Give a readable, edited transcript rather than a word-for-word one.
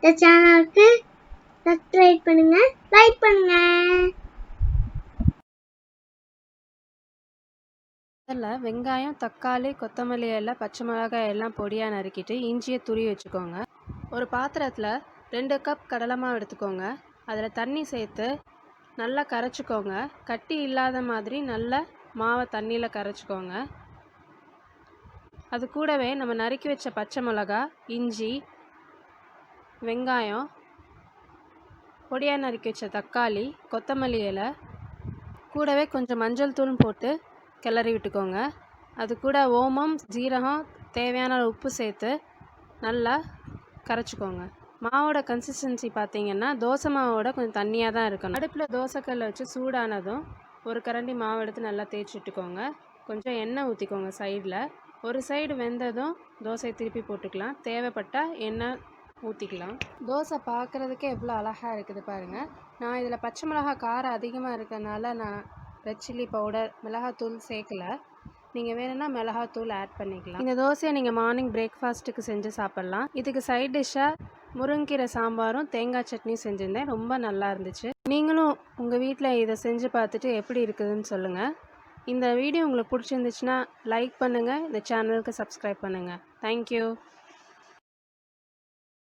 இந்த சேனலுக்கு சப்ஸ்கிரைப் பண்ணுங்க, லைக் பண்ணுங்க. முதல்ல வெங்காயம், தக்காளி, கொத்தமல்லி இலை, பச்சை மிளகாய் எல்லாம் பொடியாக நறுக்கிட்டு இஞ்சியை துருவி வச்சுக்கோங்க. ஒரு பாத்திரத்தில் 2 கப் கடலை மாவு எடுத்துக்கோங்க. அதில் தண்ணி சேர்த்து நல்லா கரைச்சிக்கோங்க. கட்டி இல்லாத மாதிரி நல்லா மாவை தண்ணியில் கரைச்சிக்கோங்க. அது கூடவே நம்ம நறுக்கி வச்ச பச்சை மிளகாய், இஞ்சி, வெங்காயம், பொடியாக நறுக்கி வச்ச தக்காளி, கொத்தமல்லி இலை, கூடவே கொஞ்சம் மஞ்சள் தூள் போட்டு கிளறி விட்டுக்கோங்க. அது கூட ஓமம், ஜீரகம், தேவையான உப்பு சேர்த்து நல்லா கரைச்சிக்கோங்க. மாவோட கன்சிஸ்டன்சி பார்த்தீங்கன்னா தோசை மாவோட கொஞ்சம் தண்ணியாக தான் இருக்கணும். அடுப்பில் தோசைக்கல்லை வச்சு சூடானதும் ஒரு கரண்டி மாவு எடுத்து நல்லா தேய்ச்சி விட்டுக்கோங்க. கொஞ்சம் எண்ணெய் ஊற்றிக்கோங்க சைடில். ஒரு சைடு வெந்ததும் தோசையை திருப்பி போட்டுக்கலாம். தேவைப்பட்டால் எண்ணெய் ஊற்றிக்கலாம். தோசை பார்க்குறதுக்கே எவ்வளோ அழகாக இருக்குது பாருங்கள். நான் இதில் பச்சை மிளகாய் காரம் அதிகமாக இருக்கிறதுனால நான் ரெட் சில்லி பவுடர், மிளகாத்தூள் சேர்க்கலை. நீங்கள் வேணும்னா மிளகாத்தூள் ஆட் பண்ணிக்கலாம். இந்த தோசையை நீங்கள் மார்னிங் பிரேக்ஃபாஸ்ட்டுக்கு செஞ்சு சாப்பிட்லாம். இதுக்கு சைட் டிஷ்ஷாக முருங்கீரை சாம்பாரும் தேங்காய் சட்னியும் செஞ்சுருந்தேன். ரொம்ப நல்லா இருந்துச்சு. நீங்களும் உங்கள் வீட்டில் இதை செஞ்சு பார்த்துட்டு எப்படி இருக்குதுன்னு சொல்லுங்கள். இந்த வீடியோ உங்களுக்கு பிடிச்சிருந்துச்சுன்னா லைக் பண்ணுங்கள். இந்த சேனலுக்கு சப்ஸ்கிரைப் பண்ணுங்கள். தேங்க்யூ.